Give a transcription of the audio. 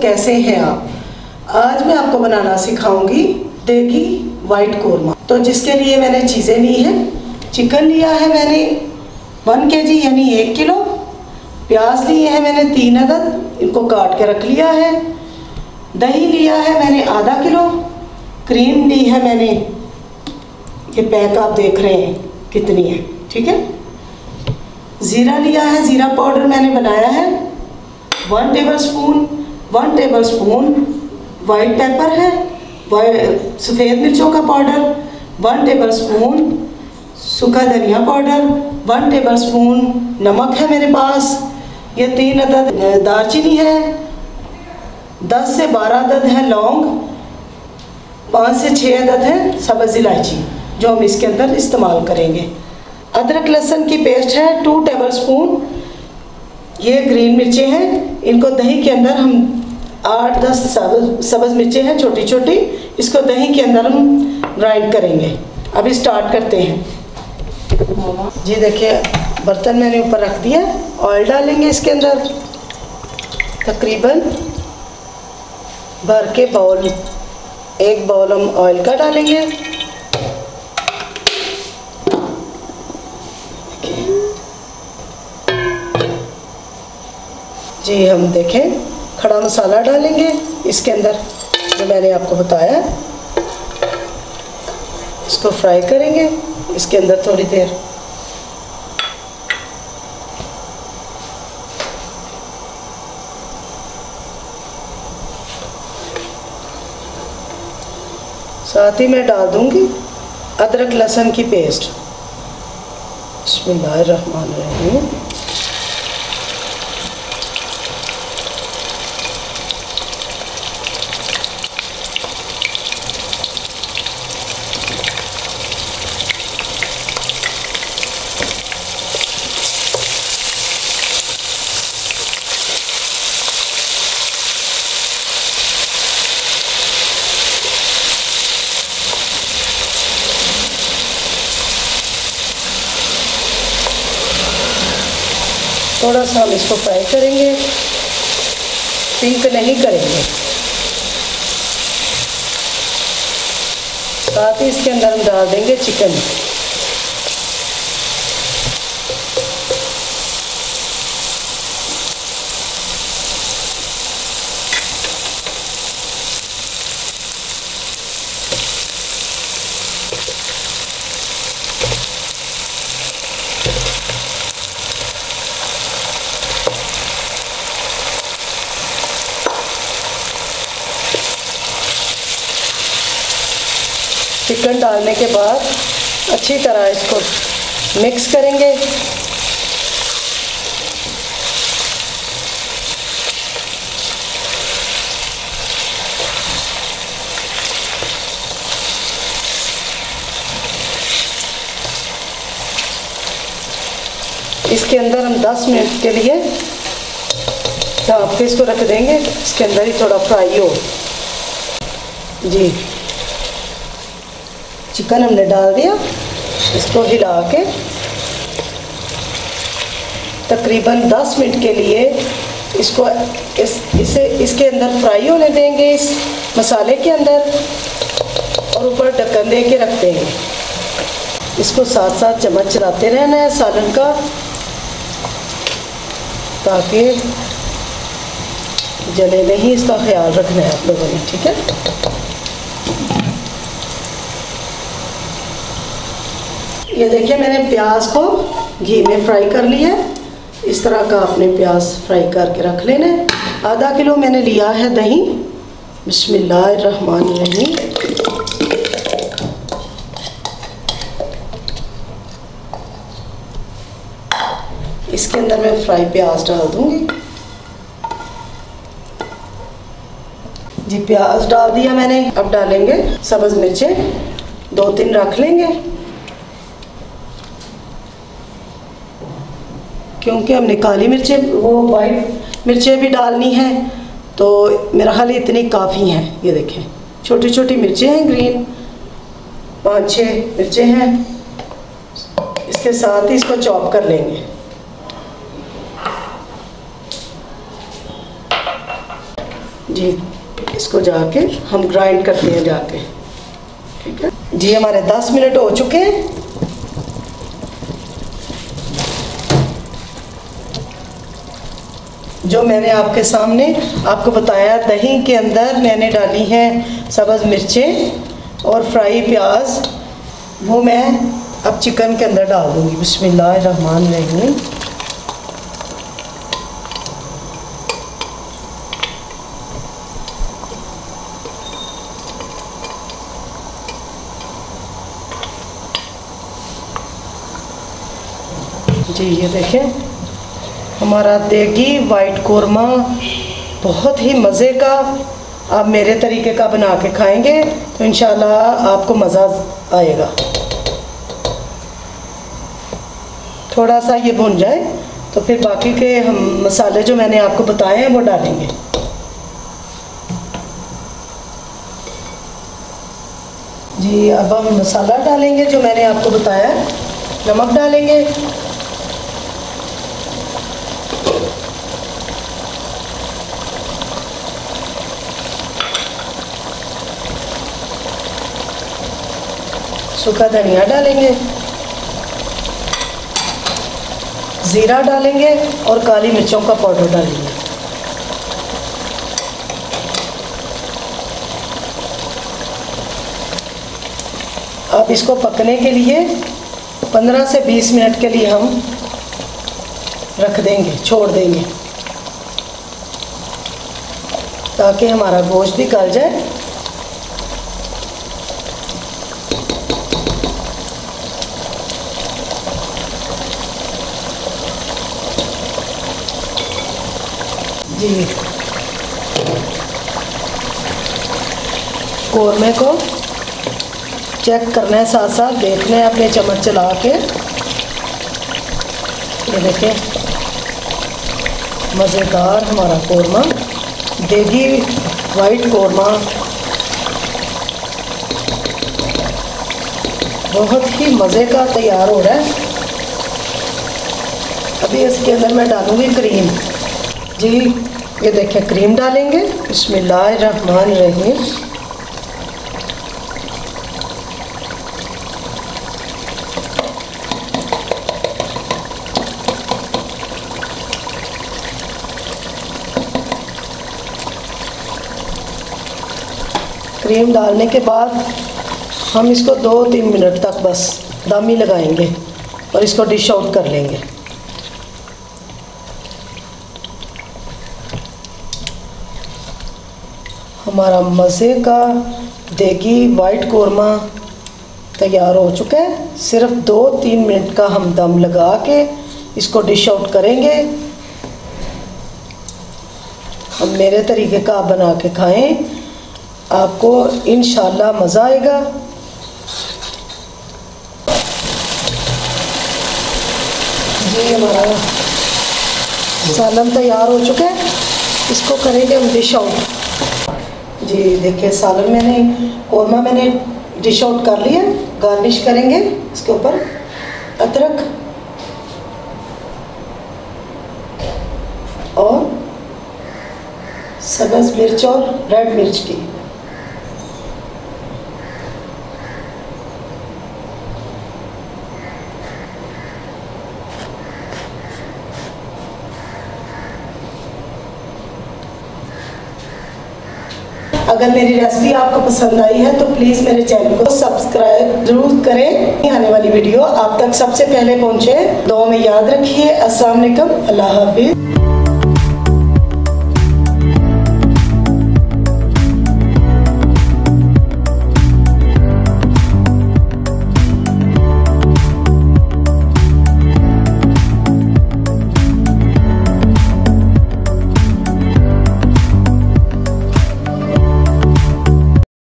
कैसे हैं आप। आज मैं आपको बनाना सिखाऊंगी देगी वाइट कोरमा। तो जिसके लिए मैंने चीज़ें ली हैं, चिकन लिया है मैंने 1 kg यानी 1 किलो, प्याज लिए हैं मैंने 3 अदद, इनको काट के रख लिया है। दही लिया है मैंने आधा किलो, क्रीम ली है मैंने, ये पैक आप देख रहे हैं कितनी है, ठीक है। ज़ीरा लिया है, ज़ीरा पाउडर मैंने बनाया है 1 टेबलस्पून वाइट पेपर है, सफ़ेद मिर्चों का पाउडर 1 टेबलस्पून, सूखा धनिया पाउडर 1 टेबलस्पून, नमक है मेरे पास, ये 3 अदद दालचीनी है, 10 से 12 अदद है लौंग, 5 से 6 अदद है सब्ज़ इलायची जो हम इसके अंदर इस्तेमाल करेंगे। अदरक लहसुन की पेस्ट है 2 टेबलस्पून, ये ग्रीन मिर्चें हैं, इनको दही के अंदर हम 8-10 सब्ज़ मिर्चें हैं छोटी छोटी, इसको दही के अंदर हम ग्राइंड करेंगे। अभी स्टार्ट करते हैं जी। देखिए बर्तन मैंने ऊपर रख दिया, ऑयल डालेंगे इसके अंदर, तकरीबन भर के बाउल, 1 बाउल हम ऑयल का डालेंगे। जी हम देखें खड़ा मसाला डालेंगे इसके अंदर जो मैंने आपको बताया, इसको फ्राई करेंगे इसके अंदर थोड़ी देर। साथ ही मैं डाल दूंगी अदरक लहसुन की पेस्ट। बिस्मिल्लाहिर्रहमानिर्रहीम। थोड़ा सा हम इसको फ्राई करेंगे, पिंक नहीं करेंगे। साथ ही इसके अंदर हम डाल देंगे चिकन। चिकन डालने के बाद अच्छी तरह इसको मिक्स करेंगे। इसके अंदर हम 10 मिनट के लिए ढक के इसको रख देंगे, इसके अंदर ही थोड़ा फ्राई हो। जी चिकन हमने डाल दिया, इसको हिला के तकरीबन 10 मिनट के लिए इसको इसके अंदर फ्राई होने देंगे, इस मसाले के अंदर, और ऊपर ढक्कन दे के रख देंगे। इसको साथ साथ चम्मच चलाते रहना है सालन का, ताकि जले नहीं, इसका ख्याल रखना है आप लोगों ने, ठीक है। ये देखिए मैंने प्याज को घी में फ्राई कर लिया है, इस तरह का आपने प्याज फ्राई करके रख लेना है। आधा किलो मैंने लिया है दही। बिस्मिल्लाहिर्रहमानिर्रहीम। इसके अंदर मैं फ्राई प्याज डाल दूंगी जी। प्याज डाल दिया मैंने, अब डालेंगे सब्ज़ मिर्चें 2-3 रख लेंगे, क्योंकि हमने काली मिर्चें वो वाइट मिर्चें भी डालनी हैं, तो मेरा ख्याल इतनी काफ़ी हैं। ये देखें छोटी छोटी मिर्चें हैं ग्रीन, 5-6 मिर्चें हैं। इसके साथ ही इसको चॉप कर लेंगे। जी इसको जाके हम ग्राइंड करते हैं जाके, ठीक है जी। हमारे 10 मिनट हो चुके हैं। जो मैंने आपके सामने आपको बताया, दही के अंदर मैंने डाली हैं सब्ज़ मिर्चें और फ्राई प्याज, वो मैं अब चिकन के अंदर डाल दूँगी। बिस्मिल्लाहिर्रहमानिर्रहीम। जी ये देखें, हमारा देगी वाइट कोरमा बहुत ही मज़े का। आप मेरे तरीके का बना के खाएंगे तो इंशाल्लाह आपको मज़ा आएगा। थोड़ा सा ये भुन जाए तो फिर बाकी के हम मसाले जो मैंने आपको बताए हैं वो डालेंगे। जी अब हम मसाला डालेंगे जो मैंने आपको बताया। नमक डालेंगे, सूखा धनिया डालेंगे, ज़ीरा डालेंगे और काली मिर्चों का पाउडर डालेंगे। अब इसको पकने के लिए 15 से 20 मिनट के लिए हम रख देंगे, छोड़ देंगे, ताकि हमारा गोश्त भी गल जाए। जी कोरमे को चेक करना है, साथ साथ देखना है अपने चम्मच चला के। ये देखें मज़ेदार हमारा कोरमा, देगी वाइट कोरमा बहुत ही मज़े का तैयार हो रहा है। अभी इसके अंदर मैं डालूँगी क्रीम। जी ये देखें क्रीम डालेंगे। बिस्मिल्लाहिर्रहमानिर्रहीम। क्रीम डालने के बाद हम इसको 2-3 मिनट तक बस दम ही लगाएंगे और इसको डिश आउट कर लेंगे। हमारा मज़े का देगी वाइट कोरमा तैयार हो चुका है। सिर्फ 2-3 मिनट का हम दम लगा के इसको डिश आउट करेंगे। हम मेरे तरीके का आप बना के खाएं, आपको इंशाल्लाह मज़ा आएगा। जी हमारा सालन तैयार हो चुका है, इसको करेंगे हम डिश आउट। जी देखिए सालन कोरमा मैंने डिश आउट कर लिया। गार्निश करेंगे इसके ऊपर अदरक और सब्ज़ मिर्च और रेड मिर्च की। अगर मेरी रेसिपी आपको पसंद आई है तो प्लीज़ मेरे चैनल को सब्सक्राइब जरूर करें। आने वाली वीडियो आप तक सबसे पहले पहुंचे। दुआ में याद रखिए। अस्सलाम वालेकुम, अल्लाह हाफिज़।